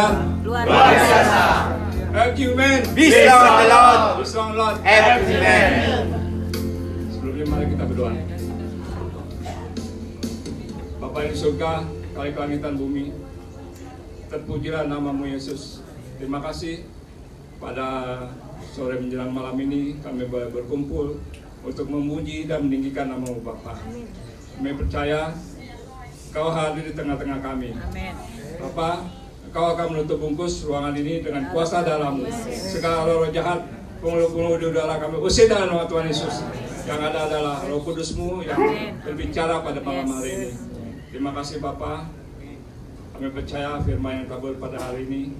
Tuhan luar biasa. Thank you, man. Be strong, Lord. Be strong, Lord. Amen. Sebelumnya mari kita berdoa. Bapa di surga, kali langit dan bumi, terpujilah namamu Yesus. Terima kasih pada sore menjelang malam ini kami boleh berkumpul untuk memuji dan meninggikan namamu Bapa. Kami percaya Kau hadir di tengah-tengah kami. Amin. Bapa, Kau akan menutup bungkus ruangan ini dengan kuasa dalam-Mu. Segala roh jahat, penghulu-penghulu di udara kami usir dalam nama Tuhan Yesus. Yang ada adalah Roh Kudus-Mu yang berbicara pada malam hari ini. Terima kasih Bapa. Kami percaya firman yang kabul pada hari ini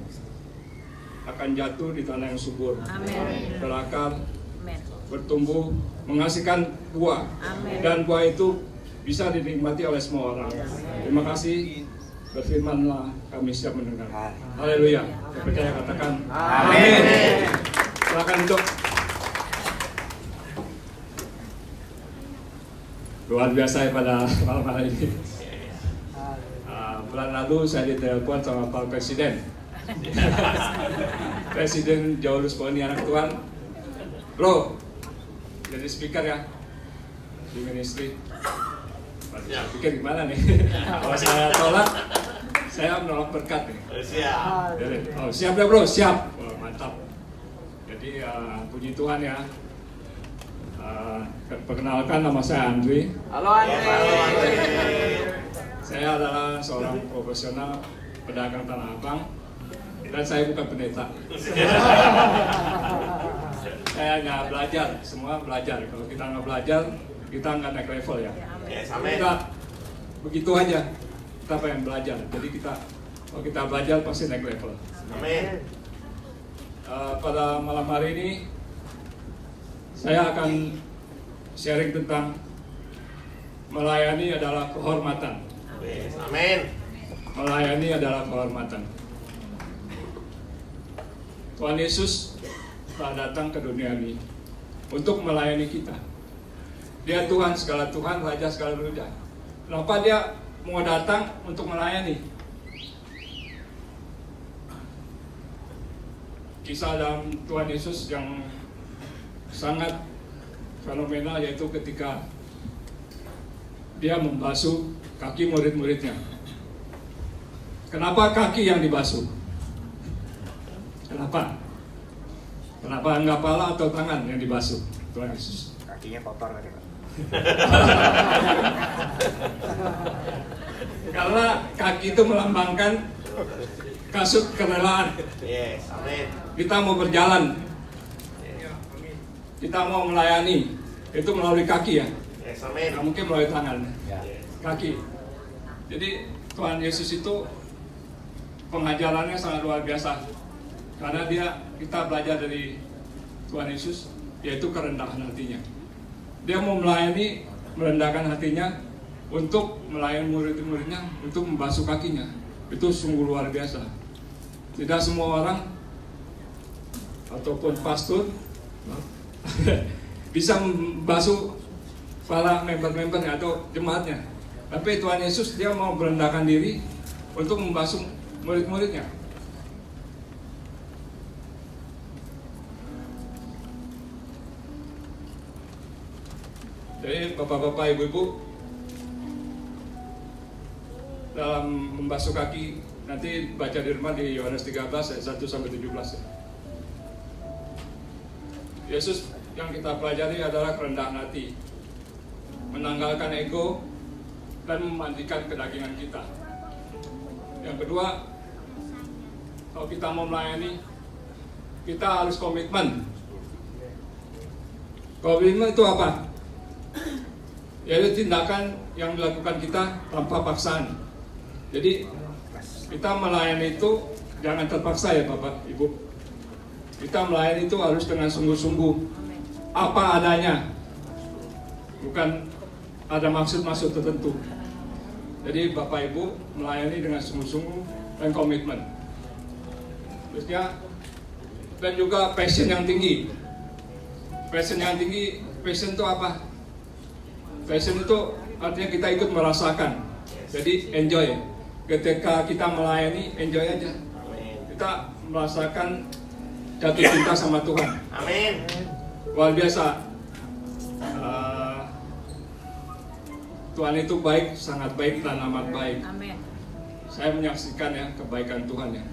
akan jatuh di tanah yang subur, berakar, bertumbuh, menghasilkan buah, dan buah itu bisa dinikmati oleh semua orang. Terima kasih. Berfirmanlah, kami siap mendengar. Haleluya. Saya percaya, katakan amin. Silakan duduk. Luar biasa pada malam hari ini. Bulan lalu saya ditelepon sama Pak Presiden. Presiden jauh Lusponi anak Tuhan. Bro, jadi speaker ya di ministry. Saya pikir gimana nih? Kalau saya tolak, saya menolak berkat nih. Siap. Oh, siap ya bro, siap. Oh, mantap. Jadi puji Tuhan ya. Perkenalkan, nama saya Andri. Halo Andri. Saya adalah seorang profesional pedagang Tanah Abang dan saya bukan pendeta. Saya hanya belajar, semua belajar. Kalau kita nggak belajar, kita nggak naik level ya. Kita begitu aja. Kita pengen belajar. Jadi kalau kita belajar pasti naik level. Amin. Pada malam hari ini saya akan sharing tentang melayani adalah kehormatan. Amin. Melayani adalah kehormatan. Tuhan Yesus telah datang ke dunia ini untuk melayani kita. Dia Tuhan segala Tuhan, Raja segala Raja. Kenapa dia mau datang untuk melayani? Kisah dalam Tuhan Yesus yang sangat fenomenal yaitu ketika dia membasuh kaki murid-muridnya. Kenapa kaki yang dibasuh? Kenapa? Kenapa enggak kepala atau tangan yang dibasuh Tuhan Yesus? Kakinya kotor tadi Pak. Karena kaki itu melambangkan kasut kerelaan. Yes, amin. Kita mau berjalan, kita mau melayani, itu melalui kaki ya. Yes, amin. Nggak mungkin melalui tangan, Yes. kaki. Jadi Tuhan Yesus itu pengajarannya sangat luar biasa. Karena kita belajar dari Tuhan Yesus, yaitu kerendahan hatinya. Dia mau melayani, merendahkan hatinya untuk melayani murid-muridnya, untuk membasuh kakinya. Itu sungguh luar biasa. Tidak semua orang ataupun pastor bisa membasuh para member-membernya atau jemaatnya. Tapi Tuhan Yesus dia mau merendahkan diri untuk membasuh murid-muridnya. Jadi bapak-bapak, ibu-ibu, dalam membasuh kaki nanti baca di rumah di Yohanes 13 ayat 1 sampai 17 ya. Yesus yang kita pelajari adalah kerendahan hati, menanggalkan ego dan memandikan kedagingan kita. Yang kedua, kalau kita mau melayani, kita harus komitmen. Komitmen itu apa? Yaitu tindakan yang dilakukan kita tanpa paksaan. Jadi kita melayani itu jangan terpaksa ya Bapak Ibu. Kita melayani itu harus dengan sungguh-sungguh, apa adanya, bukan ada maksud-maksud tertentu. Jadi Bapak Ibu melayani dengan sungguh-sungguh dan komitmen. Terusnya, dan juga passion yang tinggi. Passion yang tinggi, passion itu apa? Passion itu artinya kita ikut merasakan. Jadi enjoy. Ketika kita melayani, enjoy aja. kita merasakan jatuh cinta sama Tuhan. Amin. Luar biasa. Tuhan itu baik, sangat baik dan amat baik. Amin. Saya menyaksikan ya kebaikan Tuhan ya.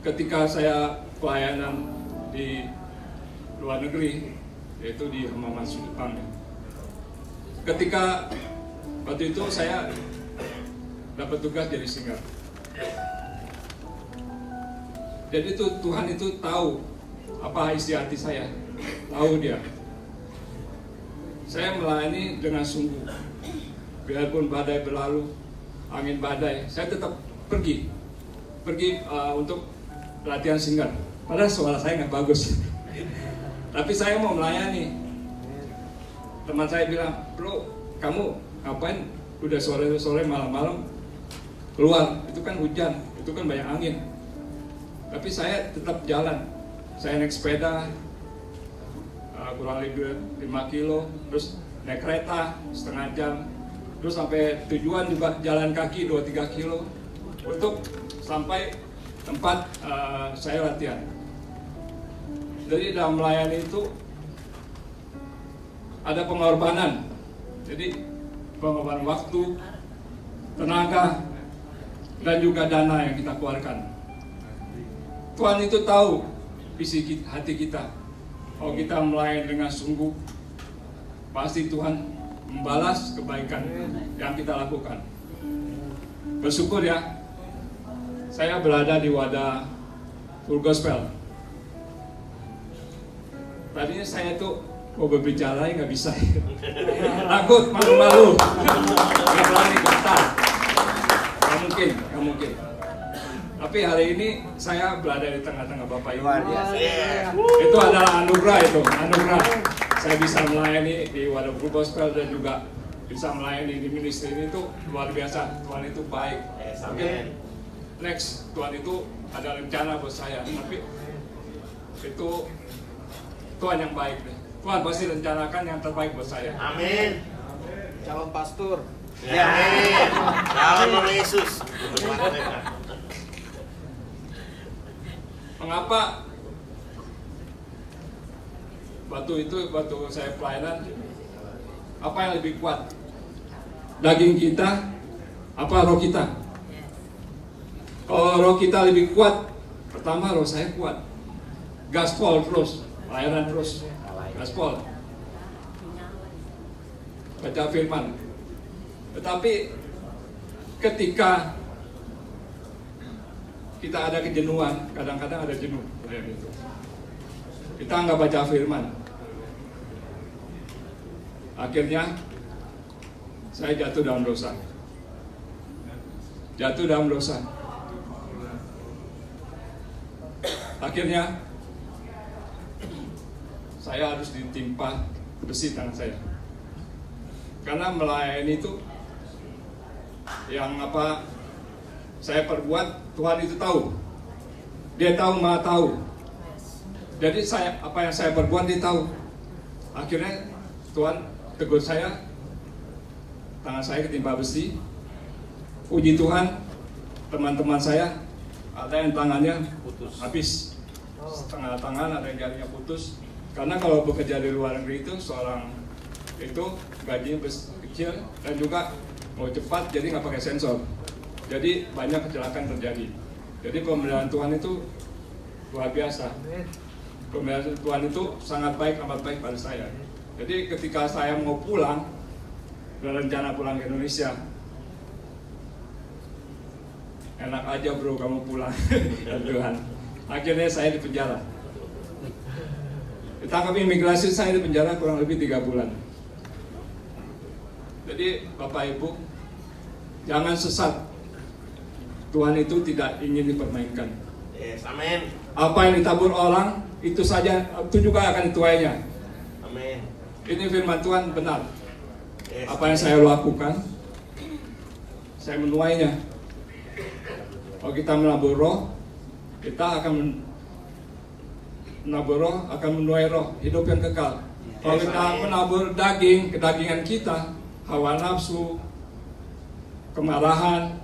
Ketika saya pelayanan di luar negeri, yaitu di Hamamatsu Jepang ya. Ketika waktu itu saya dapat tugas jadi singer. Jadi itu Tuhan itu tahu apa isi hati saya, tahu Dia. Saya melayani dengan sungguh, biarpun badai berlalu, angin badai, saya tetap pergi untuk latihan singer. Padahal suara saya nggak bagus, tapi saya mau melayani. Teman saya bilang, bro, kamu ngapain? Udah sore malam-malam keluar, itu kan hujan, itu kan banyak angin. Tapi saya tetap jalan, saya naik sepeda. Kurang lebih 5 kilo, terus naik kereta setengah jam, terus sampai tujuan juga jalan kaki 2-3 kilo untuk sampai tempat saya latihan. Jadi dalam melayani itu ada pengorbanan, jadi pengorbanan waktu, tenaga, dan juga dana yang kita keluarkan. Tuhan itu tahu isi hati kita. Kalau kita melayani dengan sungguh, pasti Tuhan membalas kebaikan yang kita lakukan. Bersyukur ya, saya berada di wadah Full Gospel. Tadinya saya tuh mau berbicara nggak bisa, takut, malu-malu, nggak berani kata, nggak mungkin. Tapi hari ini saya berada di tengah-tengah Bapak Ibu. Itu adalah anugerah Saya bisa melayani di wadah Full Gospel dan juga bisa melayani di ministry ini itu luar biasa. Tuhan itu baik. Mungkin next Tuhan itu ada rencana buat saya, tapi itu Tuhan yang baik. Tuhan pasti rencanakan yang terbaik buat saya. Amin. Calon pastor. Amin. Dalam nama Yesus. Mengapa waktu saya pelayanan, apa yang lebih kuat? Daging kita, apa roh kita? Kalau roh kita lebih kuat, pertama roh saya kuat. Gaspol terus, pelayanan terus, gaspol. Baca firman. Tetapi ketika kita ada kejenuhan, kadang-kadang ada jenuh. Kita nggak baca firman. Akhirnya saya jatuh dalam dosa. Akhirnya saya harus ditimpa besi tangan saya. Karena melayani itu yang saya perbuat, Tuhan itu tahu. Dia tahu, Maha tahu. Jadi apa yang saya perbuat dia tahu. Akhirnya Tuhan tegur saya, tangan saya ketimpa besi. Puji Tuhan, teman-teman saya ada yang tangannya putus, habis. Setengah tangan, ada yang jarinya putus. Karena kalau bekerja di luar negeri itu seorang itu gajinya kecil dan juga mau cepat, jadi nggak pakai sensor. Jadi banyak kecelakaan terjadi. Jadi pemeliharaan Tuhan itu luar biasa. Pemeliharaan Tuhan itu sangat baik, amat baik pada saya. Jadi ketika saya mau pulang, berencana pulang ke Indonesia, enak aja bro kamu pulang, ya Tuhan. Akhirnya saya di penjara. Ditangkap imigrasi, saya di penjara kurang lebih 3 bulan. Jadi Bapak Ibu, jangan sesat. Tuhan itu tidak ingin dipermainkan. Yes, amin. Apa yang ditabur orang, itu juga akan dituainya. Amin. Ini firman Tuhan benar. Yes. Apa yang saya lakukan, saya menuainya. Kalau kita menabur roh, kita akan menabur roh, akan menuai roh, hidup yang kekal. Kalau kita menabur daging, kedagingan kita, hawa nafsu, kemarahan,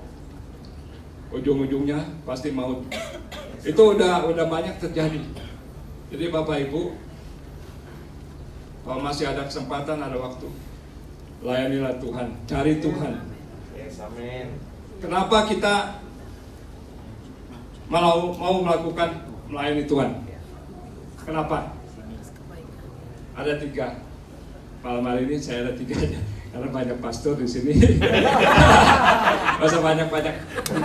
ujung-ujungnya pasti maut. Itu udah banyak terjadi. Jadi Bapak Ibu, kalau masih ada kesempatan, ada waktu, layanilah Tuhan, cari Tuhan. Yes, amin. Kenapa kita mau melakukan melayani Tuhan? Kenapa? Ada 3. Malam hari ini saya ada 3 aja, karena banyak pastor di sini. Masa banyak-banyak 3.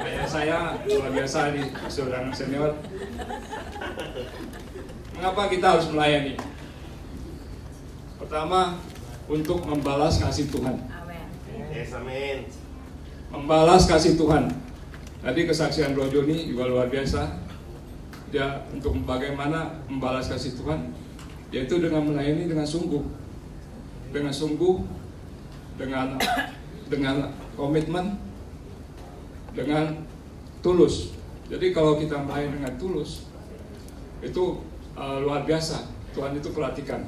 Kayak saya luar biasa nih, seorang senior. Mengapa kita harus melayani? Pertama, untuk membalas kasih Tuhan. Yes, amin. Membalas kasih Tuhan. Tadi kesaksian Bro Joni juga luar biasa. Dia untuk bagaimana membalas kasih Tuhan, yaitu dengan melayani dengan sungguh, dengan komitmen, dengan tulus. Jadi kalau kita melayani dengan tulus, itu luar biasa. Tuhan itu perhatikan.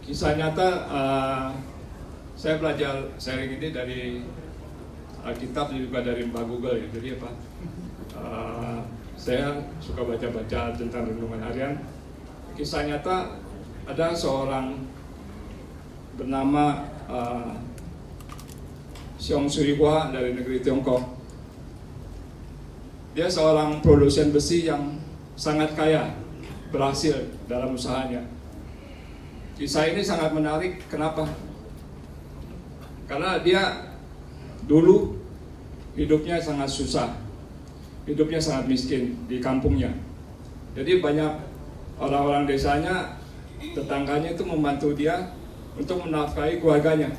Kisah nyata, saya belajar sharing ini dari Alkitab, juga dari Mbak Google ya. Jadi apa? Saya suka baca-baca tentang renungan harian. Kisah nyata, ada seorang bernama Xiong Suriwa dari negeri Tiongkok. Dia seorang produsen besi yang sangat kaya, berhasil dalam usahanya. Kisah ini sangat menarik. Kenapa? Karena dia dulu hidupnya sangat susah, hidupnya sangat miskin di kampungnya. Jadi banyak orang-orang desanya, tetangganya itu membantu dia untuk menafkahi keluarganya,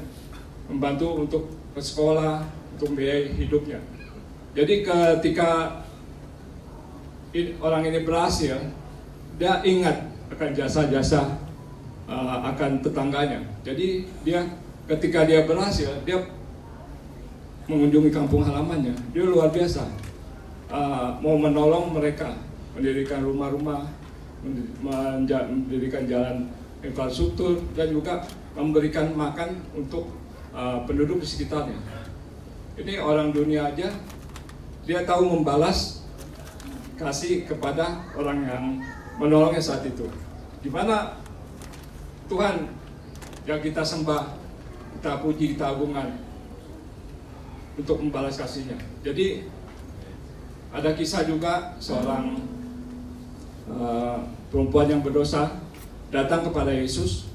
membantu untuk ke sekolah, untuk biaya hidupnya. Jadi ketika orang ini berhasil, dia ingat akan jasa-jasa akan tetangganya. Jadi ketika dia berhasil, dia mengunjungi kampung halamannya. Dia luar biasa, mau menolong mereka, mendirikan rumah-rumah, mendirikan jalan infrastruktur, dan juga memberikan makan untuk penduduk di sekitarnya. Ini orang dunia aja, dia tahu membalas kasih kepada orang yang menolongnya saat itu. Gimana Tuhan yang kita sembah, kita puji, kita agungkan untuk membalas kasihnya. Jadi ada kisah juga seorang perempuan yang berdosa datang kepada Yesus,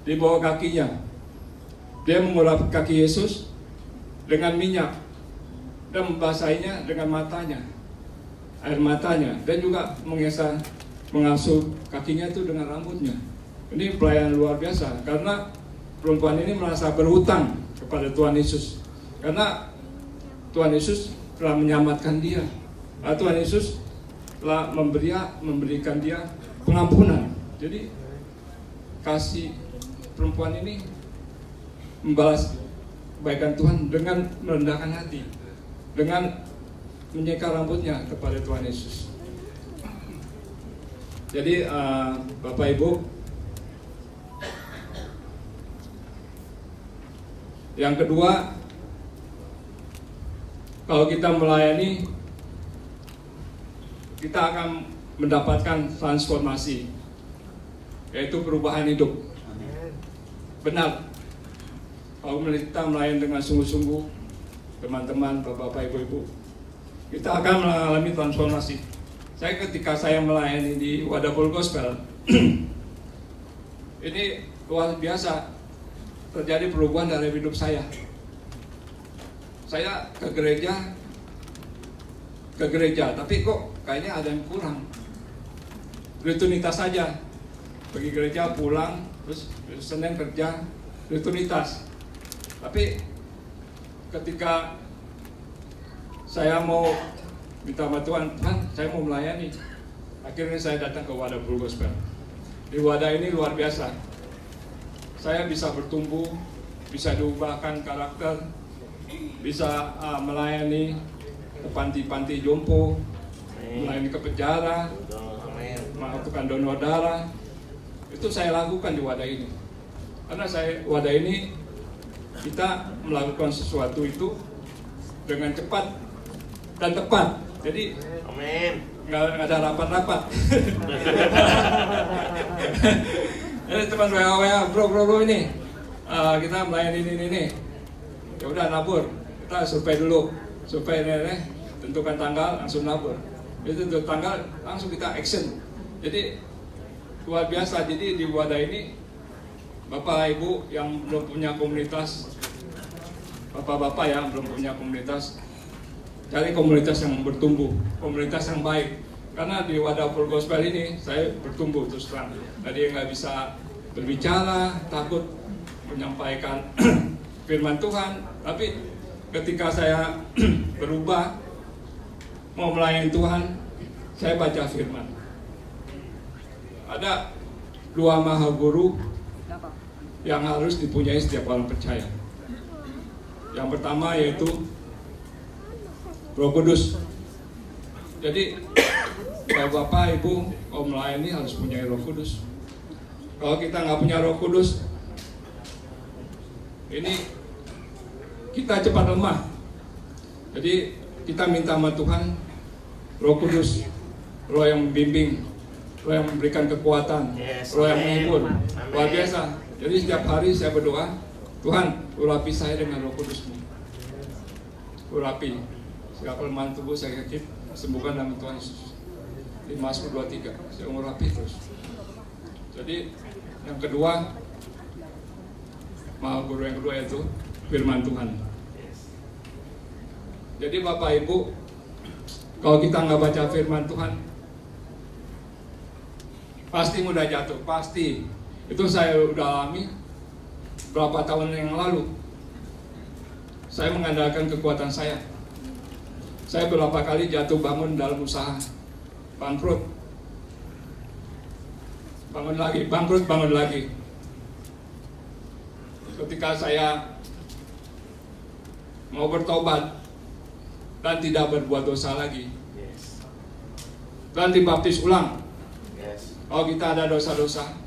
di bawah kakinya dia mengulap kaki Yesus dengan minyak dan membasahinya dengan matanya, air matanya, dan juga mengasuh kakinya itu dengan rambutnya. Ini pelayanan luar biasa, karena perempuan ini merasa berhutang kepada Tuhan Yesus, karena Tuhan Yesus telah menyelamatkan dia. Tuhan Yesus telah memberikan dia pengampunan. Jadi kasih perempuan ini membalas kebaikan Tuhan dengan merendahkan hati, dengan menyeka rambutnya kepada Tuhan Yesus. Jadi Bapak Ibu, yang kedua, kalau kita melayani, kita akan mendapatkan transformasi, yaitu perubahan hidup. Benar, kalau kita melayani dengan sungguh-sungguh, teman-teman, bapak-bapak, ibu-ibu, kita akan mengalami transformasi. Ketika saya melayani di Wadah Full Gospel, ini luar biasa, terjadi perubahan dalam hidup saya. Saya ke gereja, tapi kok kayaknya ada yang kurang. Rutinitas saja, pergi gereja, pulang, terus Senin kerja, rutinitas. Tapi ketika saya mau minta bantuan, Tuhan, saya mau melayani, akhirnya saya datang ke Wadah Full Gospel. Di wadah ini luar biasa, saya bisa bertumbuh, bisa diubahkan karakter, bisa melayani ke panti-panti jompo, melayani ke penjara, melakukan donor darah. Itu saya lakukan di wadah ini. Karena wadah ini kita melakukan sesuatu itu dengan cepat dan tepat. Jadi Amin. nggak ada rapat-rapat. Jadi teman WA bro ini kita melayani ini. Ya udah nabur. Kita survei dulu. Survei ini tentukan tanggal langsung nabur. Itu tentu tanggal langsung kita action. Jadi luar biasa. Jadi di wadah ini Bapak Ibu yang belum punya komunitas, Bapak-bapak yang belum punya komunitas, cari komunitas yang bertumbuh, komunitas yang baik. Karena di wadah Full Gospel ini saya bertumbuh terus terang. Tadi nggak bisa berbicara, takut menyampaikan firman Tuhan. Tapi ketika saya berubah mau melayani Tuhan, saya baca firman. Ada 2 maha guru yang harus dipunyai setiap orang percaya. Yang pertama yaitu Roh Kudus. Jadi kalau Bapak Ibu mau melayani harus punya Roh Kudus. Kalau kita nggak punya Roh Kudus, ini kita cepat lemah. Jadi kita minta sama Tuhan Roh Kudus, Roh yang membimbing, Roh yang memberikan kekuatan, Yes, Roh yang amen. menghibur. Amen. Luar biasa. Jadi setiap hari saya berdoa, Tuhan urapi saya dengan Roh Kudus-Mu. Urapi segala kelemahan tubuh saya sakit, sembuhkan dalam Tuhan Yesus. Di Mazmur 23, saya urapi terus. Jadi yang kedua, maha guru yang kedua yaitu firman Tuhan. Jadi Bapak Ibu, kalau kita nggak baca firman Tuhan, pasti mudah jatuh, pasti. Itu saya udah alami berapa tahun yang lalu. Saya mengandalkan kekuatan saya. Saya berapa kali jatuh bangun dalam usaha, bangkrut, bangun lagi, bangkrut, bangun lagi. Ketika saya mau bertobat dan tidak berbuat dosa lagi, Yes. dan dibaptis ulang. Yes. Kalau kita ada dosa-dosa,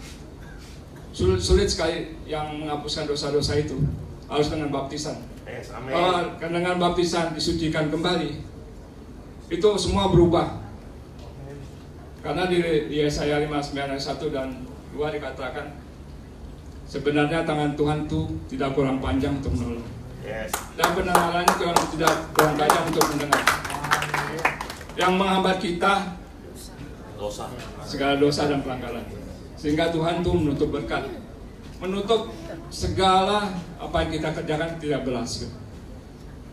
sulit sekali yang menghapuskan dosa-dosa itu. Harus dengan baptisan. Yes. Amin. Kalau dengan baptisan disucikan kembali, itu semua berubah. Karena di Yesaya 59 ayat 1 dan 2 dikatakan, sebenarnya tangan Tuhan itu tidak kurang panjang untuk menolong, Yes. dan pendengarannya tidak kurang tajam untuk mendengar. Yang menghambat kita Dosa. segala dosa dan pelanggaran, sehingga Tuhan tuh menutup berkat, menutup segala apa yang kita kerjakan tidak berhasil.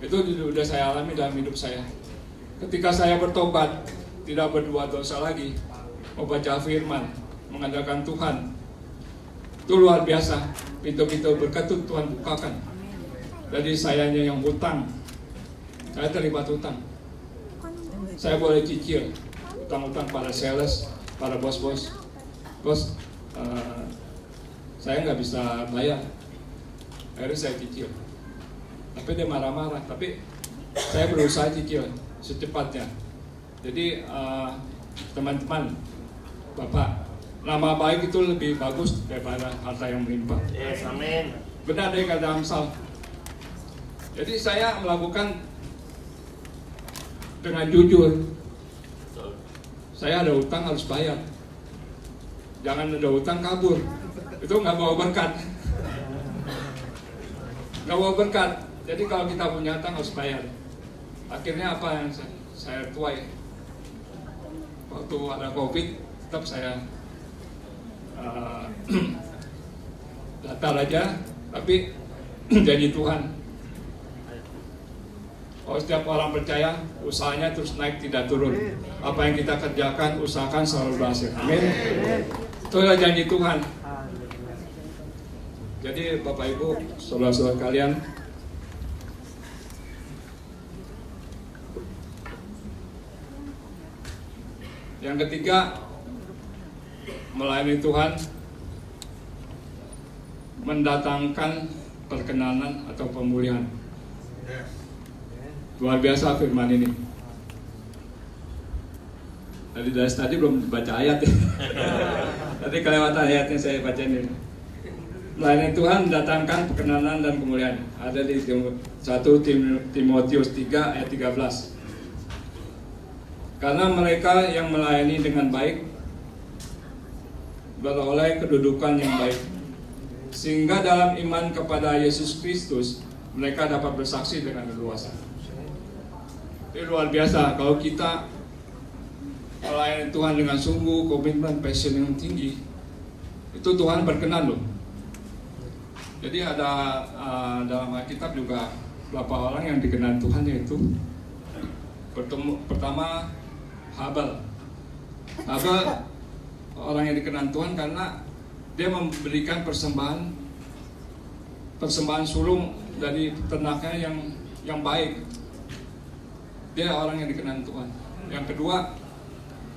Itu sudah saya alami dalam hidup saya. Ketika saya bertobat, tidak berbuat dosa lagi, membaca firman, mengandalkan Tuhan, itu luar biasa. Pintu-pintu berkat itu Tuhan bukakan. Jadi sayanya yang hutang, saya terlibat hutang. Saya boleh cicil utang-utang pada sales, pada bos-bos. Bos, saya nggak bisa bayar. Akhirnya saya cicil. Tapi dia marah-marah. Tapi saya berusaha cicil secepatnya. Jadi teman-teman, Bapak, nama baik itu lebih bagus daripada harta yang melimpah. Yes. Amin. Benar dari kata Amsal. Jadi saya melakukan dengan jujur. Betul. Saya ada utang harus bayar. Jangan ada utang kabur. Itu nggak bawa berkat. Nggak bawa berkat. Jadi kalau kita punya utang harus bayar. Akhirnya apa yang saya tuai? Waktu ada COVID, tetap saya datar aja, tapi janji Tuhan. Kalau setiap orang percaya, usahanya terus naik tidak turun. Apa yang kita kerjakan, usahakan selalu berhasil. Amin. Itu adalah janji Tuhan. Jadi Bapak Ibu, saudara-saudara kalian, yang ketiga, melayani Tuhan mendatangkan perkenanan atau pemulihan. Luar biasa firman ini. Dari tadi belum baca ayat ya. Tadi kelewatan ayatnya saya baca ini. melayani Tuhan mendatangkan perkenanan dan kemuliaan. Ada di 1 Timotius 3 ayat 13. Karena mereka yang melayani dengan baik beroleh kedudukan yang baik, sehingga dalam iman kepada Yesus Kristus mereka dapat bersaksi dengan leluasa. Itu luar biasa kalau kita melayani Tuhan dengan sungguh, komitmen, passion yang tinggi. Itu Tuhan berkenan loh. Jadi ada dalam Alkitab juga beberapa orang yang dikenal Tuhan, yaitu pertama Habel orang yang dikenal Tuhan karena dia memberikan persembahan sulung dari ternaknya yang baik. Dia orang yang dikenal Tuhan. Yang kedua,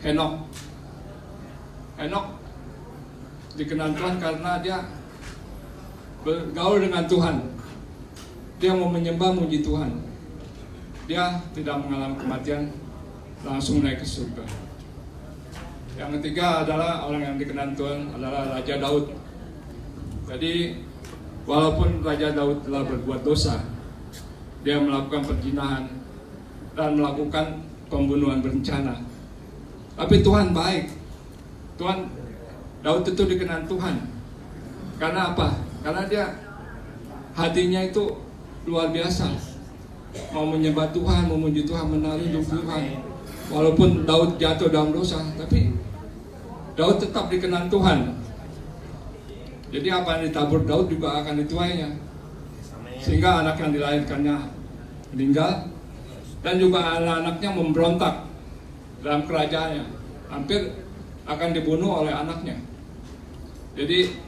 Henok dikenal Tuhan karena dia bergaul dengan Tuhan. Dia mau menyembah, muji Tuhan. Dia tidak mengalami kematian, langsung naik ke surga. Yang ketiga adalah orang yang dikenal Tuhan adalah Raja Daud. Jadi walaupun Raja Daud telah berbuat dosa, dia melakukan perzinahan dan melakukan pembunuhan berencana, tapi Tuhan baik. Daud itu dikenal Tuhan karena apa? Karena dia hatinya itu luar biasa, mau menyembah Tuhan, memuji Tuhan, menari Tuhan. Walaupun Daud jatuh dalam dosa, tapi Daud tetap dikenal Tuhan. Jadi apa yang ditabur Daud juga akan dituainya. Sehingga anak yang dilahirkannya meninggal, dan juga anak-anaknya memberontak dalam kerajaannya, hampir akan dibunuh oleh anaknya. Jadi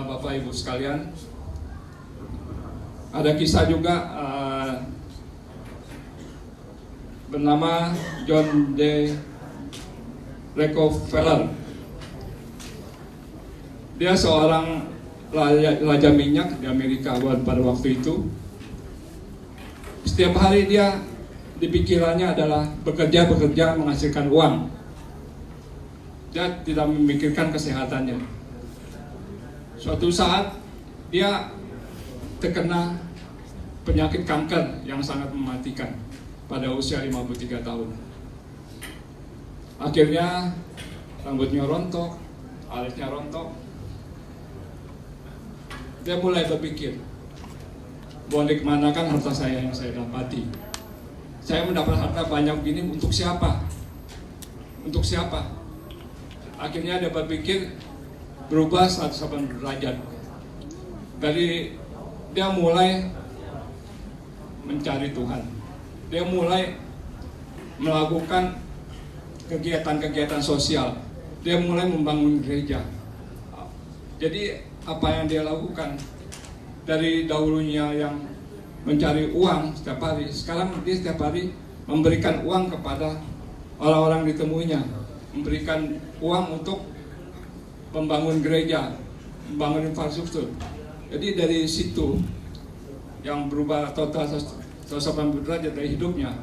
Bapak Ibu sekalian, ada kisah juga bernama John D. Rockefeller. Dia seorang raja minyak di Amerika pada waktu itu. Setiap hari dia di pikirannya adalah bekerja menghasilkan uang. Dia tidak memikirkan kesehatannya. Suatu saat dia terkena penyakit kanker yang sangat mematikan pada usia 53 tahun. Akhirnya rambutnya rontok, alisnya rontok. Dia mulai berpikir, boleh kemanakan harta saya yang saya dapati? Saya mendapat harta banyak begini untuk siapa? Untuk siapa? Akhirnya dia berpikir berubah 180 derajat. Dari dia mulai mencari Tuhan. Dia mulai melakukan kegiatan-kegiatan sosial. Dia mulai membangun gereja. Jadi apa yang dia lakukan dari dahulunya yang mencari uang setiap hari, sekarang dia setiap hari memberikan uang kepada orang-orang ditemuinya, memberikan uang untuk membangun gereja, membangun infrastruktur. Jadi dari situ yang berubah total 180 derajat dari hidupnya,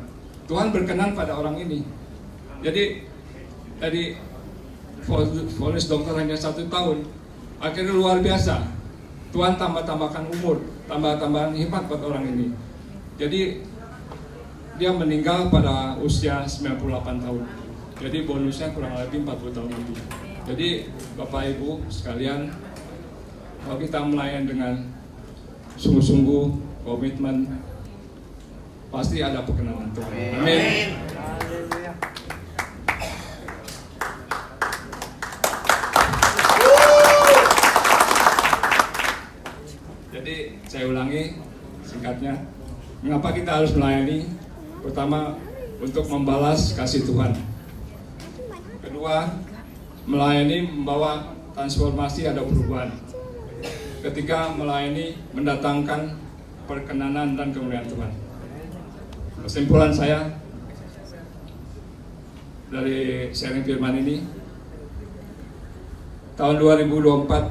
Tuhan berkenan pada orang ini. Jadi dari vonis dokter hanya 1 tahun, akhirnya luar biasa. Tuhan tambahkan umur, tambahan hikmat buat orang ini. Jadi dia meninggal pada usia 98 tahun. Jadi bonusnya kurang lebih 40 tahun lebih. Jadi Bapak Ibu sekalian, kalau kita melayani dengan sungguh-sungguh, komitmen, pasti ada perkenanan Tuhan. Amin. Jadi saya ulangi singkatnya, mengapa kita harus melayani? Pertama, untuk membalas kasih Tuhan. Kedua, melayani membawa transformasi, ada perubahan. Ketiga, melayani mendatangkan perkenanan dan kemuliaan Tuhan. Kesimpulan saya dari sharing firman ini, tahun 2024,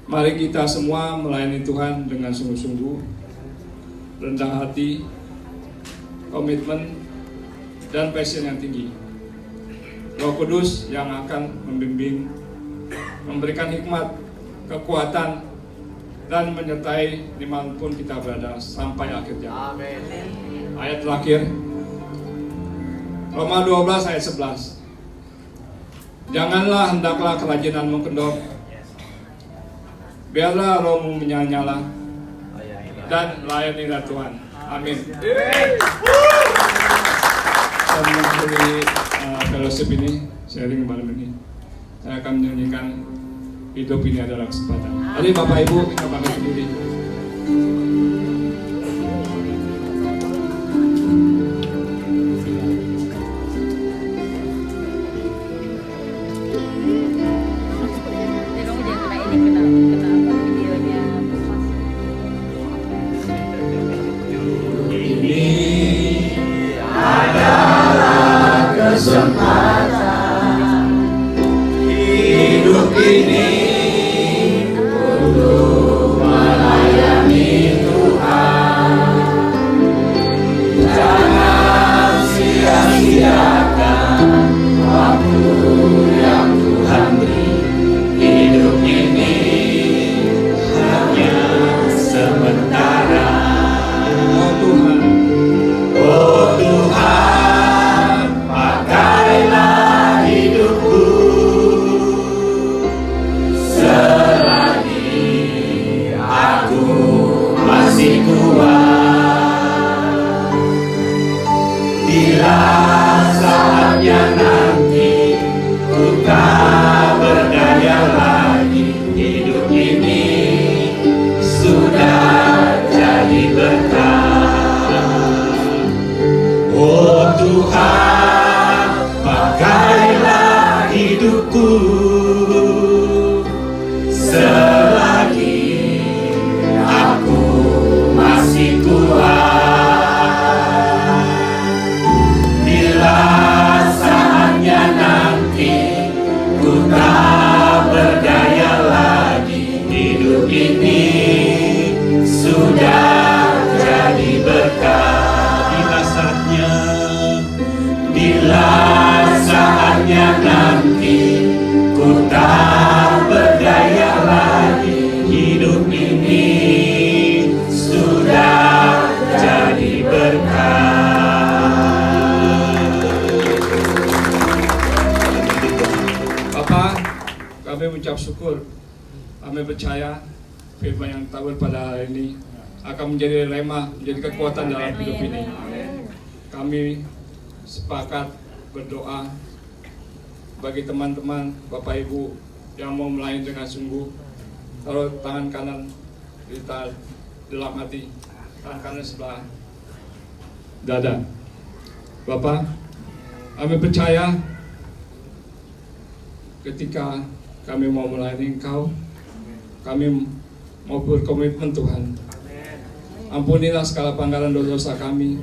mari kita semua melayani Tuhan dengan sungguh-sungguh, rendah hati, komitmen, dan passion yang tinggi. Roh Kudus yang akan membimbing memberikan hikmat, kekuatan, dan menyertai dimanapun kita berada sampai akhir zaman. Amin. Ayat terakhir, Roma 12 ayat 11. Janganlah hendaklah kerajinanmu kendor, biarlah rohmu menyala-nyala dan layanilah Tuhan. Amin. Saya mengakhiri fellowship ini, sharing malam ini. Saya akan menyanyikan hidup ini adalah kesempatan. Mari Bapak Ibu kita pamit diri. Kami mengucap syukur, kami percaya firman yang tabur pada hari ini akan menjadi rema, menjadi kekuatan dalam hidup ini. Kami sepakat berdoa bagi teman-teman, Bapak Ibu yang mau melayani dengan sungguh, taruh tangan kanan di dalam hati, tangan kanan sebelah dada. Bapak, kami percaya ketika kami mau melayani Engkau, kami mau berkomitmen Tuhan. Ampunilah segala pelanggaran dosa kami,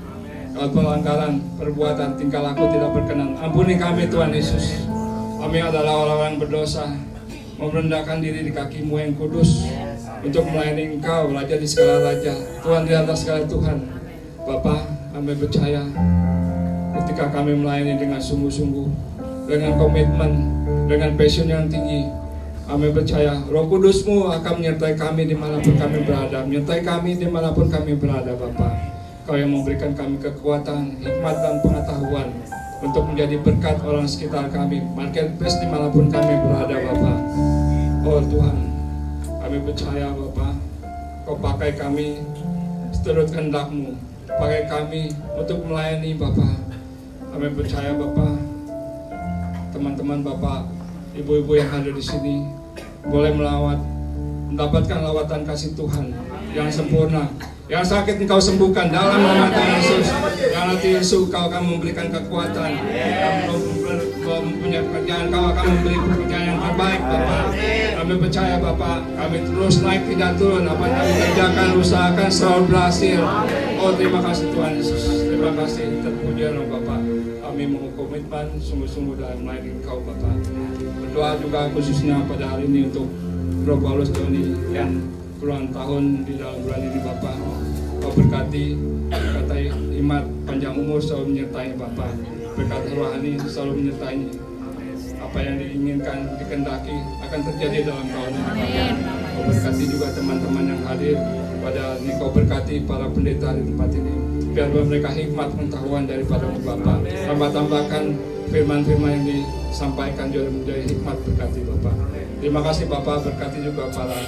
segala pelanggaran perbuatan tingkah laku tidak berkenan. Ampuni kami Tuhan Yesus. Kami adalah orang-orang berdosa, mau merendahkan diri di kaki-Mu yang kudus untuk melayani Engkau, Raja di segala raja, Tuhan di atas segala Tuhan. Bapa, kami percaya ketika kami melayani dengan sungguh-sungguh, dengan komitmen, dengan passion yang tinggi, kami percaya Roh Kudus-Mu akan menyertai kami dimanapun kami berada, menyertai kami dimanapun kami berada. Bapa, Kau yang memberikan kami kekuatan, hikmat dan pengetahuan untuk menjadi berkat orang sekitar kami, marketplace dimanapun kami berada. Bapa, oh Tuhan, kami percaya Bapa, Kau pakai kami seturut kehendak-Mu, pakai kami untuk melayani Bapa. Kami percaya Bapa, teman-teman Bapak, ibu-ibu yang ada di sini boleh mendapatkan lawatan kasih Tuhan yang sempurna. Yang sakit Engkau sembuhkan dalam nama Tuhan Yesus. Yang nanti Yesus Kau akan memberikan kekuatan. Yang belum punya pekerjaan, Kau akan memberi pekerjaan yang terbaik Bapak. Kami percaya Bapak, kami terus naik tidak turun. Apa yang kami kerjakan, usahakan selalu berhasil. Oh terima kasih Tuhan Yesus. Terima kasih, terpuji Allah Bapak. Kami mau komitmen sungguh-sungguh dalam melayani Engkau Bapak. Berdoa juga khususnya pada hari ini untuk Bro Paulus Doni yang puluhan tahun di dalam bulan ini Bapak. Kau berkati, berkatai hikmat, panjang umur selalu menyertai Bapak. Berkat rohani selalu menyertai. apa yang diinginkan, dikehendaki akan terjadi dalam tahun ini. Kau berkati juga teman-teman yang hadir pada ini, kau berkati para pendeta di tempat ini. Biar mereka hikmat pengetahuan daripada Bapa. Tambah-tambahkan firman-firman yang disampaikan juga menjadi hikmat, berkati Bapa. Terima kasih Bapa, berkati juga para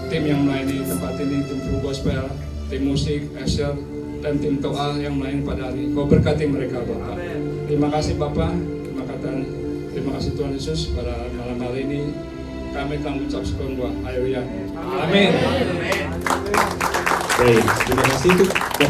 tim yang melayani tempat ini, tim True Gospel, tim musik, Asher, dan tim doa yang melayani pada hari. Kau berkati mereka Bapa. Terima kasih Bapa, terima kasih Tuhan Yesus pada malam hari ini. Kami telah mengucap syukur doa. Haleluya. Amin. Baik, terima kasih untuk Bapak